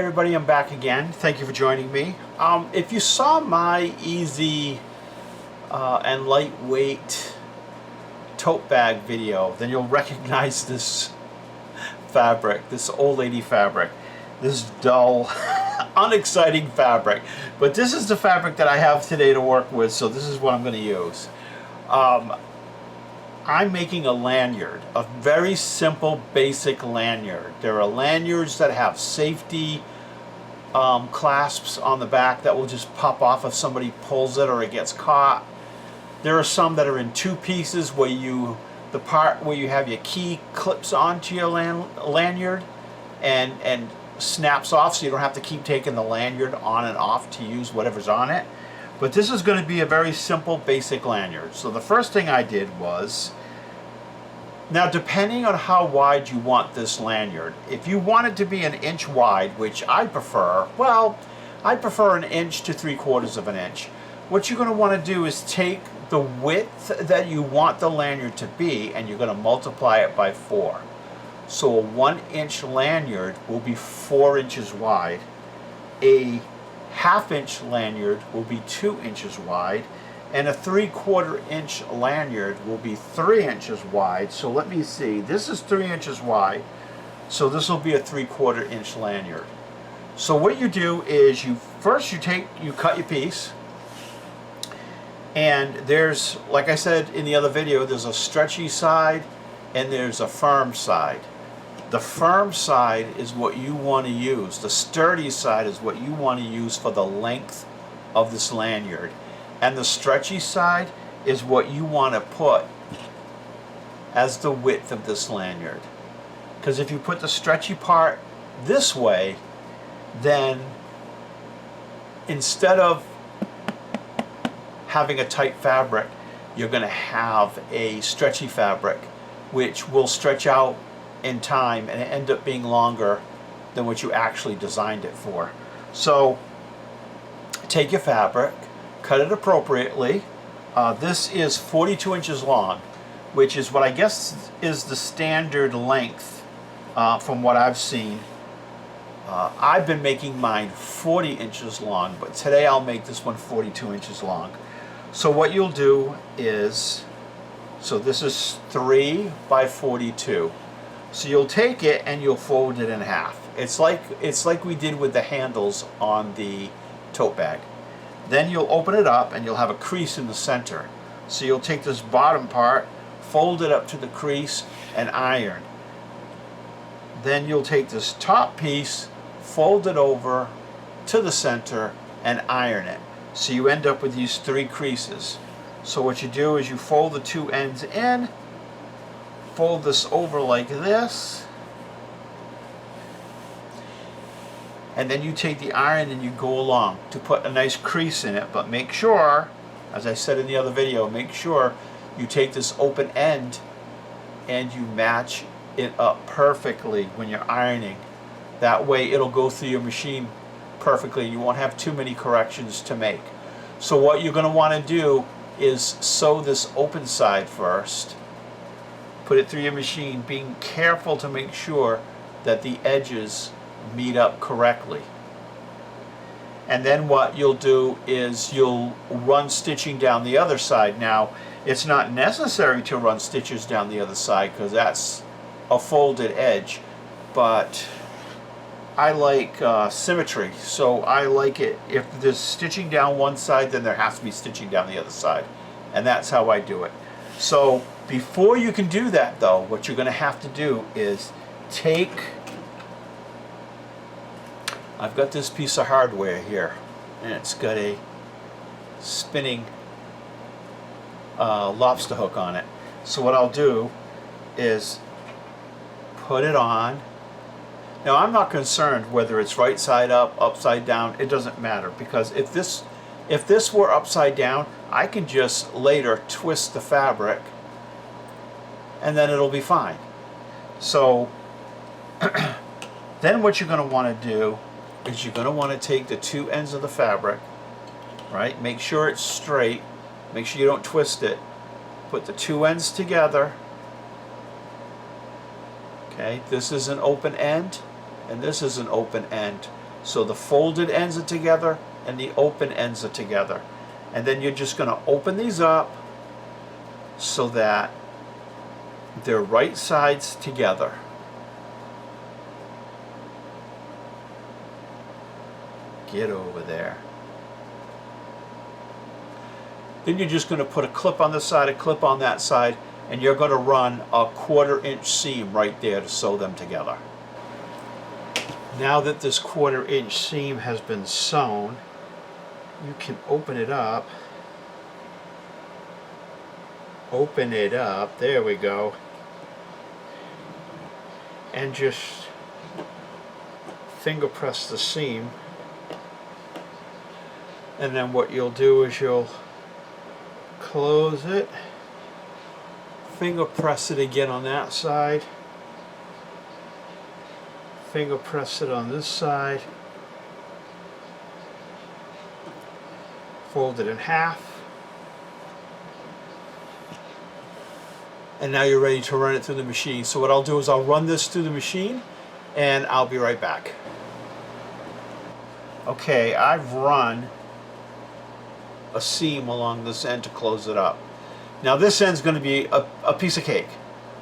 everybody, I'm back again. Thank you for joining me. If you saw my easy and lightweight tote bag video, then you'll recognize this fabric, this old lady fabric, this dull, unexciting fabric. But this is the fabric that I have today to work with, so this is what I'm going to use. I'm making a lanyard, a very simple, basic lanyard. There are lanyards that have safety clasps on the back that will just pop off if somebody pulls it or it gets caught. There are some that are in two pieces where the part where you have your key clips onto your lanyard and snaps off, so you don't have to keep taking the lanyard on and off to use whatever's on it. But this is going to be a very simple, basic lanyard. So the first thing I did was, now depending on how wide you want this lanyard, if you want it to be 1 inch wide, which I prefer, well, I prefer 1 inch to 3/4 of an inch. What you're going to want to do is take the width that you want the lanyard to be and you're going to multiply it by 4. So a 1 inch lanyard will be 4 inches wide. A 1/2 inch lanyard will be 2 inches wide, and a 3/4 inch lanyard will be 3 inches wide. So let me see, this is 3 inches wide, so this will be a 3/4 inch lanyard. So what you do is you cut your piece, and there's, like I said in the other video, there's a stretchy side and there's a firm side. The firm side is what you want to use. The sturdy side is what you want to use for the length of this lanyard. And the stretchy side is what you want to put as the width of this lanyard. Because if you put the stretchy part this way, then instead of having a tight fabric, you're going to have a stretchy fabric, which will stretch out in time and end up being longer than what you actually designed it for. So take your fabric, cut it appropriately. This is 42 inches long, which is what I guess is the standard length from what I've seen. I've been making mine 40 inches long, but today I'll make this one 42 inches long. So what you'll do is, so this is 3 by 42. So you'll take it and you'll fold it in half. It's like we did with the handles on the tote bag. Then you'll open it up and you'll have a crease in the center. So you'll take this bottom part, fold it up to the crease, and iron. Then you'll take this top piece, fold it over to the center, and iron it. So you end up with these 3 creases. So what you do is you fold the 2 ends in, fold this over like this, and then you take the iron and you go along to put a nice crease in it. But make sure, as I said in the other video, make sure you take this open end and you match it up perfectly when you're ironing. That way it'll go through your machine perfectly. You won't have too many corrections to make. So what you're going to want to do is sew this open side first, put it through your machine, being careful to make sure that the edges meet up correctly. And then what you'll do is you'll run stitching down the other side. Now, it's not necessary to run stitches down the other side because that's a folded edge, but I like symmetry, so I like it if there's stitching down one side, then there has to be stitching down the other side, and that's how I do it. So before you can do that though, what you're going to have to do is I've got this piece of hardware here, and it's got a spinning lobster hook on it. So what I'll do is put it on. Now I'm not concerned whether it's right side up, upside down, it doesn't matter, because if this were upside down, I can just later twist the fabric and then it'll be fine. So then what you're going to want to do is you're going to want to take the 2 ends of the fabric, right? Make sure it's straight, make sure you don't twist it. Put the 2 ends together. Okay, this is an open end and this is an open end. So the folded ends are together and the open ends are together. And then you're just going to open these up so that they're right sides together. Get over there. Then you're just going to put a clip on this side, a clip on that side, and you're going to run a 1/4 inch seam right there to sew them together. Now that this 1/4 inch seam has been sewn, you can open it up. Open it up, there we go. And just finger press the seam. And then what you'll do is you'll close it, finger press it again on that side, finger press it on this side, fold it in half, and now you're ready to run it through the machine. So what I'll do is I'll run this through the machine and I'll be right back. Okay, I've run a seam along this end to close it up. Now this end's going to be a piece of cake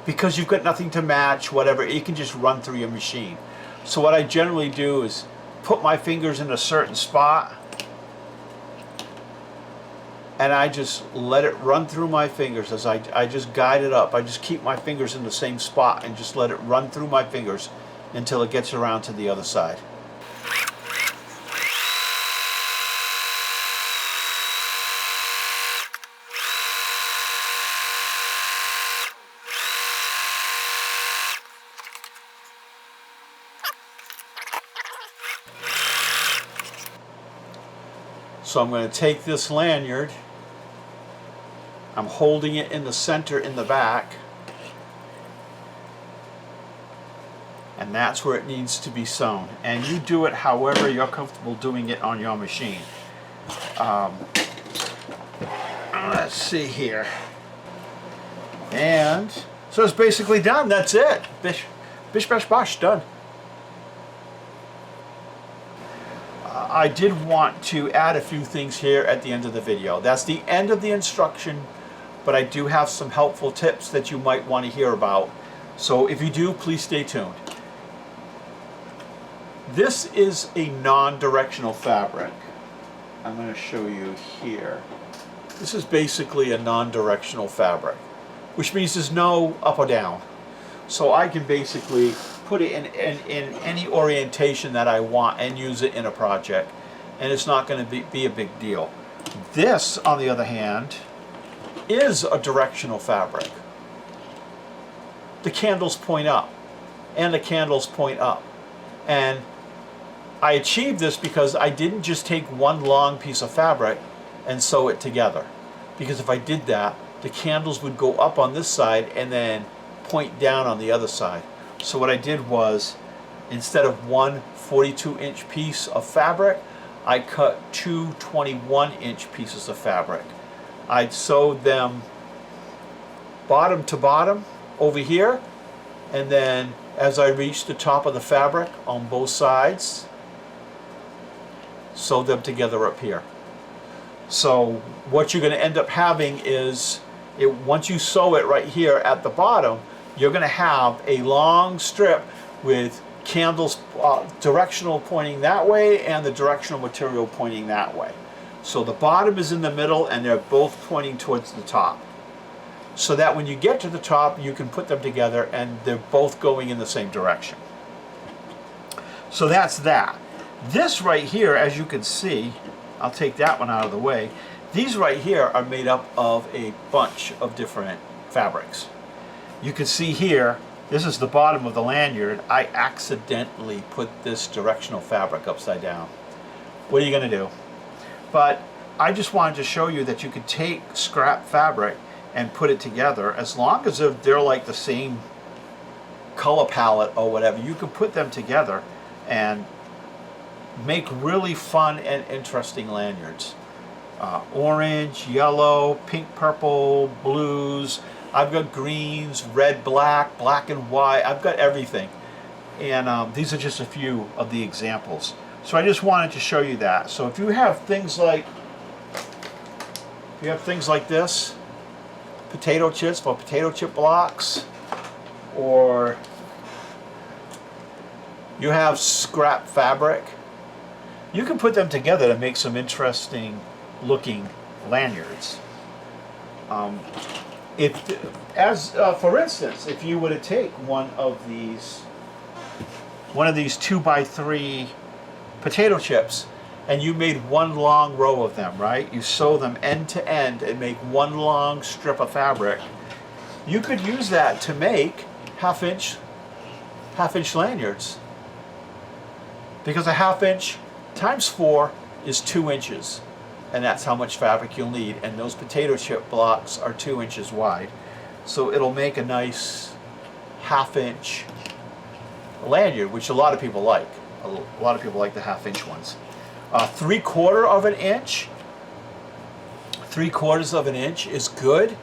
because you've got nothing to match, whatever. You can just run through your machine. So what I generally do is put my fingers in a certain spot and I just let it run through my fingers as I just guide it up. I just keep my fingers in the same spot and just let it run through my fingers until it gets around to the other side. So I'm going to take this lanyard, I'm holding it in the center in the back, and that's where it needs to be sewn. And you do it however you're comfortable doing it on your machine. Let's see here. And so it's basically done. That's it. Bish, bish, bash, bosh, done. I did want to add a few things here at the end of the video. That's the end of the instruction, but I do have some helpful tips that you might want to hear about. So if you do, please stay tuned. This is a non-directional fabric. I'm going to show you here. This is basically a non-directional fabric, which means there's no up or down. So I can basically put it in any orientation that I want and use it in a project, and it's not going to be a big deal. This, on the other hand, is a directional fabric. The candles point up, and the candles point up. And I achieved this because I didn't just take one long piece of fabric and sew it together. Because if I did that, the candles would go up on this side and then point down on the other side. So what I did was, instead of one 42-inch piece of fabric, I cut two 21-inch pieces of fabric. I sewed them bottom to bottom over here, and then as I reached the top of the fabric on both sides, sew them together up here. So what you're going to end up having is, once you sew it right here at the bottom, you're going to have a long strip with candles directional pointing that way and the directional material pointing that way. So the bottom is in the middle and they're both pointing towards the top. So that when you get to the top, you can put them together and they're both going in the same direction. So that's that. This right here, as you can see, I'll take that one out of the way. These right here are made up of a bunch of different fabrics. You can see here, this is the bottom of the lanyard. I accidentally put this directional fabric upside down. What are you going to do? But I just wanted to show you that you could take scrap fabric and put it together. As long as they're like the same color palette or whatever, you can put them together and make really fun and interesting lanyards. Orange, yellow, pink, purple, blues. I've got greens, red, black, black and white. I've got everything. And these are just a few of the examples. So I just wanted to show you that. So if you have things like this, potato chips for potato chip blocks, or you have scrap fabric, you can put them together to make some interesting looking lanyards. For instance, if you were to take one of these 2x3 potato chips and you made one long row of them, right? You sew them end to end and make one long strip of fabric. You could use that to make half-inch lanyards, because a 1/2 inch times 4 is 2 inches, and that's how much fabric you'll need. And those potato chip blocks are 2 inches wide, so it'll make a nice 1/2 inch lanyard, which a lot of people like. A lot of people like the 1/2 inch ones. 3/4 of an inch. 3/4 of an inch is good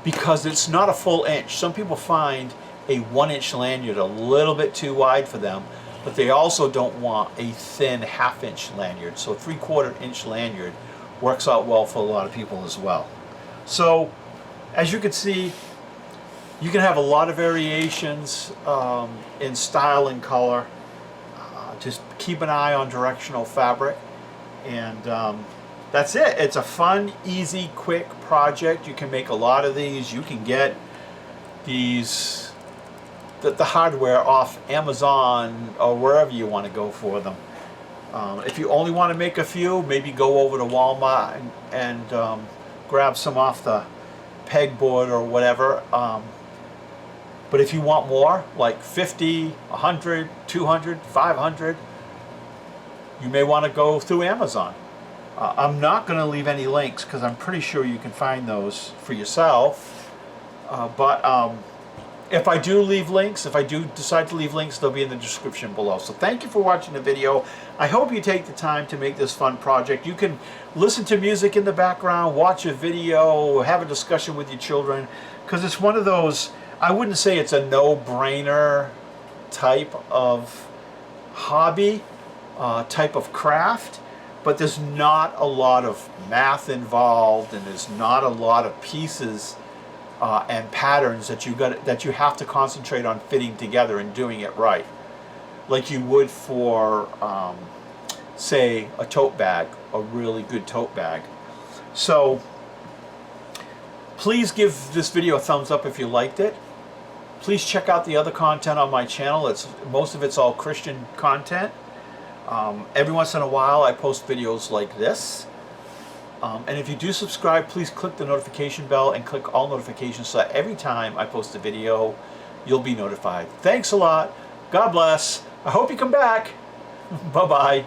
because it's not a full inch. Some people find a 1 inch lanyard a little bit too wide for them, but they also don't want a thin 1/2 inch lanyard. So a 3/4 inch lanyard works out well for a lot of people as well. So as you can see, you can have a lot of variations in style and color. Just keep an eye on directional fabric, and that's it. It's a fun, easy, quick project. You can make a lot of these. You can get the hardware off Amazon or wherever you want to go for them. If you only want to make a few, maybe go over to Walmart and grab some off the pegboard or whatever. But if you want more, like 50, 100, 200, 500, you may want to go through Amazon. I'm not going to leave any links because I'm pretty sure you can find those for yourself. But if I do leave links, if I do decide to leave links, they'll be in the description below. So thank you for watching the video. I hope you take the time to make this fun project. You can listen to music in the background, watch a video, have a discussion with your children, because it's one of those, I wouldn't say it's a no-brainer type of hobby, type of craft, but there's not a lot of math involved, and there's not a lot of pieces and patterns that you have to concentrate on fitting together and doing it right, like you would for say a tote bag, a really good tote bag. So please give this video a thumbs up if you liked it. Please check out the other content on my channel. Most of it's all Christian content. Every once in a while I post videos like this. And if you do subscribe, please click the notification bell and click all notifications so that every time I post a video, you'll be notified. Thanks a lot. God bless. I hope you come back. Bye-bye.